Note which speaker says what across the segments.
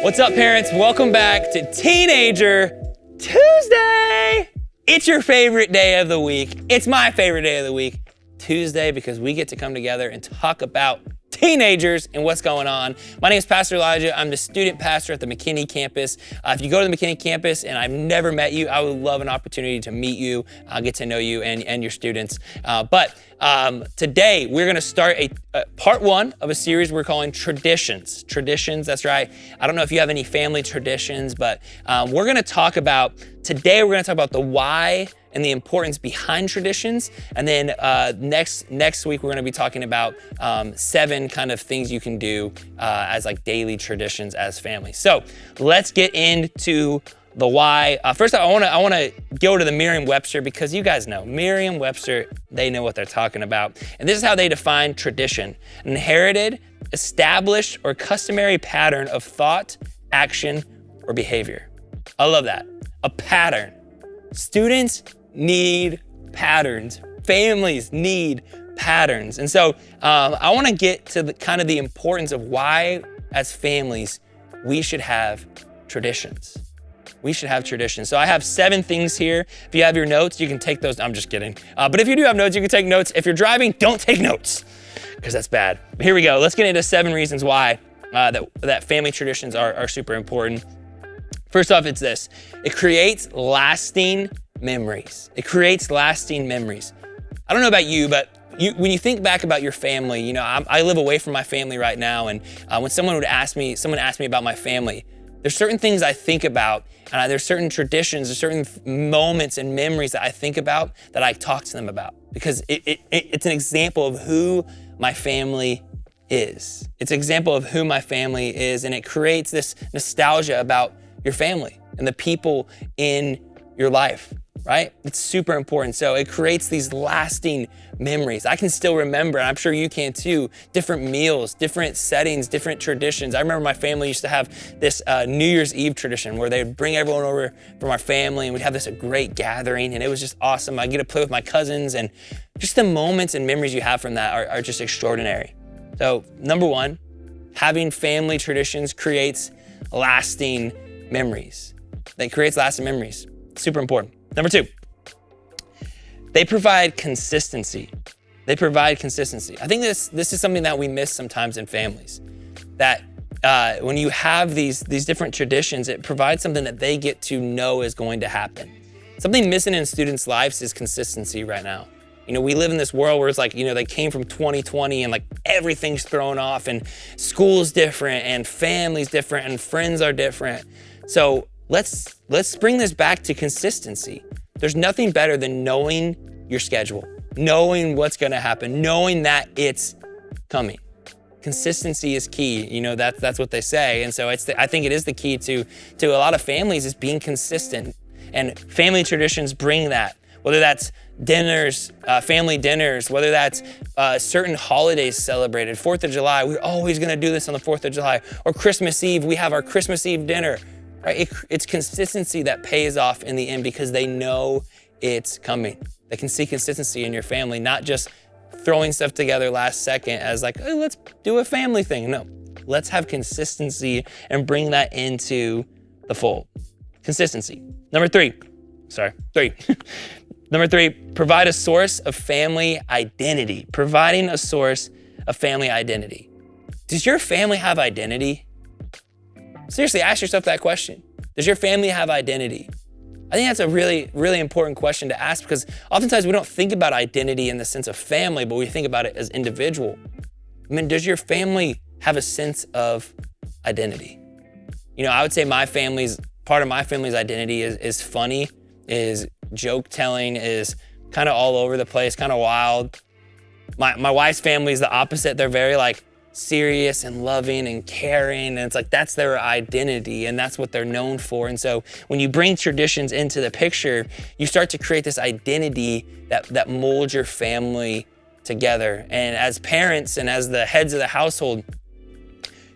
Speaker 1: What's up, parents? Welcome back to Teenager Tuesday. It's your favorite day of the week. It's my favorite day of the week, Tuesday, because we get to come together and talk about teenagers and what's going on. My name is Pastor Elijah. I'm the student pastor at the McKinney campus. If you go to the McKinney campus and I've never met you, I would love an opportunity to meet you, get to know you and your students. But today we're gonna start a part one of a series we're calling Traditions. Traditions, that's right. I don't know if you have any family traditions, but we're gonna talk about the why and the importance behind traditions. And then next week, we're gonna be talking about 7 kind of things you can do as like daily traditions as families. So let's get into the why. First, I wanna go to the Merriam-Webster, because you guys know, Merriam-Webster, they know what they're talking about. And this is how they define tradition: an inherited, established, or customary pattern of thought, action, or behavior. I love that, a pattern. Students need patterns. Families need patterns. And so I want to get to the importance of why, as families, we should have traditions. We should have traditions. So I have 7 things here. If you have your notes, you can take those. I'm just kidding. But if you do have notes, you can take notes. If you're driving, don't take notes, because that's bad. Here we go. Let's get into 7 reasons why that family traditions are super important. First off, it's this: it creates lasting memories. It creates lasting memories. I don't know about you, but when you think back about your family, you know, I live away from my family right now, and when someone asked me about my family, there's certain things I think about, and there's certain traditions, there's certain moments and memories that I think about that I talk to them about, because it's an example of who my family is. It's an example of who my family is, and it creates this nostalgia about your family and the people in your life, right? It's super important. So it creates these lasting memories. I can still remember, and I'm sure you can too, different meals, different settings, different traditions. I remember my family used to have this New Year's Eve tradition where they'd bring everyone over from our family, and we'd have this great gathering, and it was just awesome. I get to play with my cousins, and just the moments and memories you have from that are just extraordinary. So number 1, having family traditions creates lasting memories. That creates lasting memories. Super important. Number 2, they provide consistency. They provide consistency. I think this is something that we miss sometimes in families. That when you have these different traditions, it provides something that they get to know is going to happen. Something missing in students' lives is consistency right now. You know, we live in this world where it's like, you know, they came from 2020 and like everything's thrown off, and school's different, and family's different, and friends are different. So let's bring this back to consistency. There's nothing better than knowing your schedule, knowing what's gonna happen, knowing that it's coming. Consistency is key. You know, that's what they say. And so I think it is the key to a lot of families, is being consistent. And family traditions bring that. Whether that's dinners, family dinners, whether that's certain holidays celebrated. 4th of July, we're always gonna do this on the 4th of July. Or Christmas Eve, we have our Christmas Eve dinner. Right? It's consistency that pays off in the end, because they know it's coming. They can see consistency in your family, not just throwing stuff together last second as like, oh, let's do a family thing. No, let's have consistency and bring that into the fold. Consistency. Number 3. Number 3, provide a source of family identity. Providing a source of family identity. Does your family have identity? Seriously, ask yourself that question. Does your family have identity? I think that's a really, really important question to ask, because oftentimes we don't think about identity in the sense of family, but we think about it as individual. I mean, does your family have a sense of identity? You know, I would say part of my family's identity is funny, is joke telling, is kind of all over the place, kind of wild. My wife's family is the opposite. They're very like serious and loving and caring, and it's like that's their identity, and that's what they're known for. And so when you bring traditions into the picture, you start to create this identity that molds your family together. And as parents and as the heads of the household,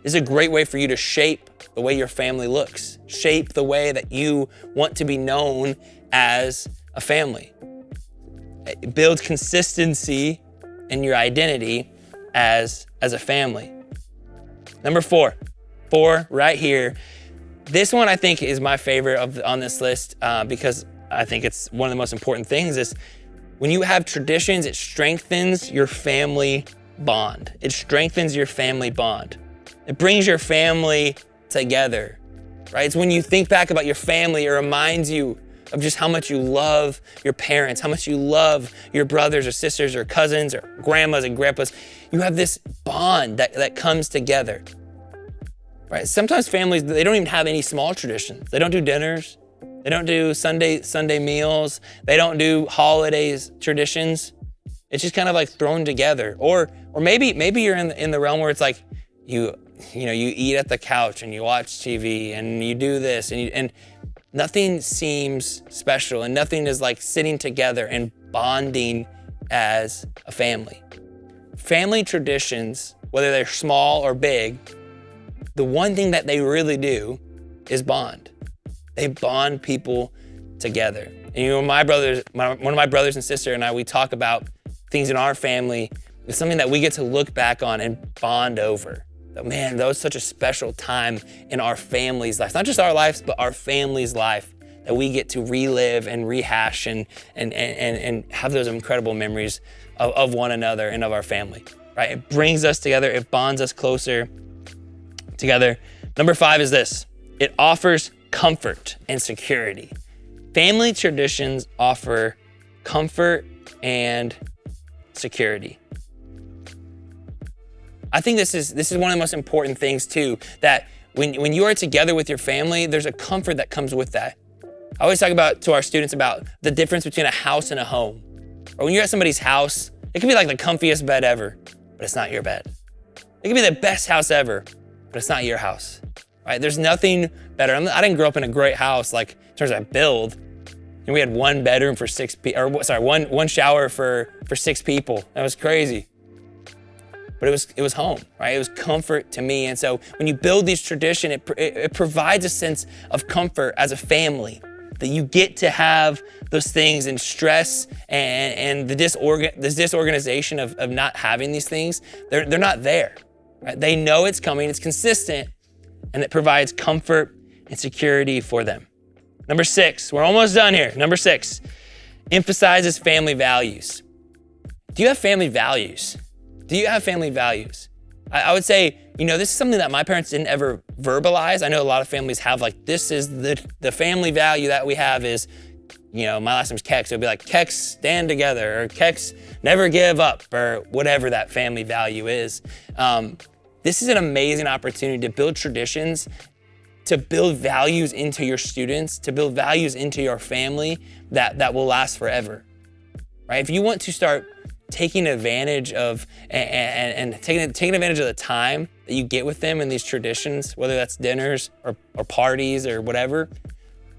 Speaker 1: this is a great way for you to shape the way your family looks, shape the way that you want to be known as a family. Build consistency in your identity as a family. Number 4 right here, This one I think is my favorite on this list because I think it's one of the most important things is when you have traditions, it strengthens your family bond. It strengthens your family bond. It brings your family together, right? It's when you think back about your family, it reminds you of just how much you love your parents, how much you love your brothers or sisters or cousins or grandmas and grandpas. You have this bond that comes together, right? Sometimes families, they don't even have any small traditions. They don't do dinners. They don't do Sunday meals. They don't do holidays traditions. It's just kind of like thrown together. Or maybe you're in the realm where it's like you eat at the couch and you watch TV and you do this and nothing seems special and nothing is like sitting together and bonding as a family. Family traditions, whether they're small or big, the one thing that they really do is bond. They bond people together. And one of my brothers and sister and I, we talk about things in our family. It's something that we get to look back on and bond over. Man, that was such a special time in our family's life. Not just our lives, but our family's life that we get to relive and rehash and have those incredible memories of one another and of our family, right? It brings us together. It bonds us closer together. Number 5 is this. It offers comfort and security. Family traditions offer comfort and security. I think this is one of the most important things too, that when you are together with your family, there's a comfort that comes with that. I always talk to our students about the difference between a house and a home. Or when you're at somebody's house, it can be like the comfiest bed ever, but it's not your bed. It can be the best house ever, but it's not your house, right? There's nothing better. I didn't grow up in a great house, like in terms of build. And we had one bedroom for one shower for 6 people. That was crazy. But it was home, right? It was comfort to me. And so when you build these traditions, it provides a sense of comfort as a family, that you get to have those things, and stress and this disorganization of not having these things, they're not there, right? They know it's coming, it's consistent, and it provides comfort and security for them. Number 6, we're almost done here. Number 6, emphasizes family values. Do you have family values? Do you have family values? I would say, this is something that my parents didn't ever verbalize. I know a lot of families have this is the family value that we have is, my last name's Kex. It would be like, Kex, stand together, or Kex, never give up, or whatever that family value is. This is an amazing opportunity to build traditions, to build values into your students, to build values into your family that will last forever, right? If you want to start taking advantage of and taking advantage of the time that you get with them in these traditions, whether that's dinners or parties or whatever,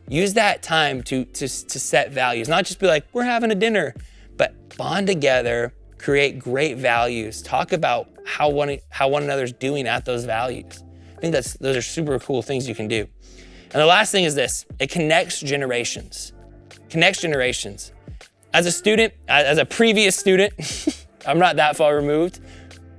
Speaker 1: use that time to set values. Not just be like, we're having a dinner, but bond together, create great values, talk about how one another's doing at those values. I think those are super cool things you can do. And the last thing is this, it connects generations. Connects generations. As a student, as a previous student, I'm not that far removed.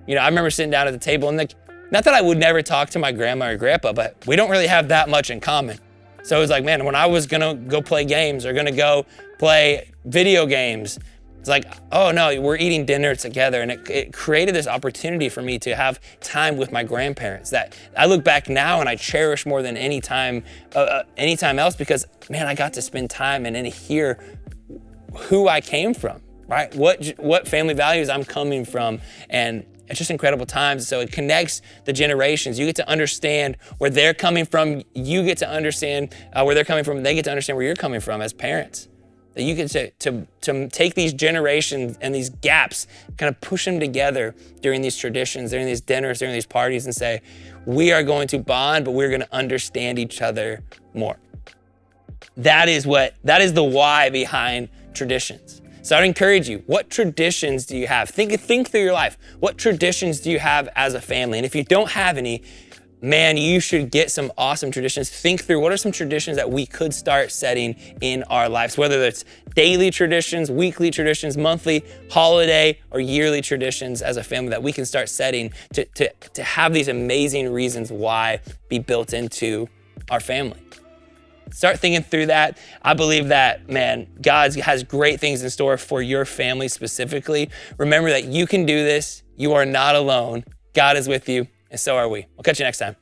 Speaker 1: I remember sitting down at the table and not that I would never talk to my grandma or grandpa, but we don't really have that much in common. So it was like, man, when I was gonna go play games or gonna go play video games, it's like, oh no, we're eating dinner together. And it created this opportunity for me to have time with my grandparents that I look back now and I cherish more than any time else, because man, I got to spend time and hear who I came from, right? What family values I'm coming from. And it's just incredible times. So it connects the generations. You get to understand where they're coming from. You get to understand where they're coming from. They get to understand where you're coming from as parents. That you get to take these generations and these gaps, kind of push them together during these traditions, during these dinners, during these parties, and say, we are going to bond, but we're going to understand each other more. That is the why behind traditions. So I'd encourage you, what traditions do you have? Think through your life. What traditions do you have as a family? And if you don't have any, man, you should get some awesome traditions. Think through what are some traditions that we could start setting in our lives, whether it's daily traditions, weekly traditions, monthly, holiday, or yearly traditions as a family that we can start setting to have these amazing reasons why be built into our family. Start thinking through that. I believe that, man, God has great things in store for your family specifically. Remember that you can do this. You are not alone. God is with you, and so are we. We'll catch you next time.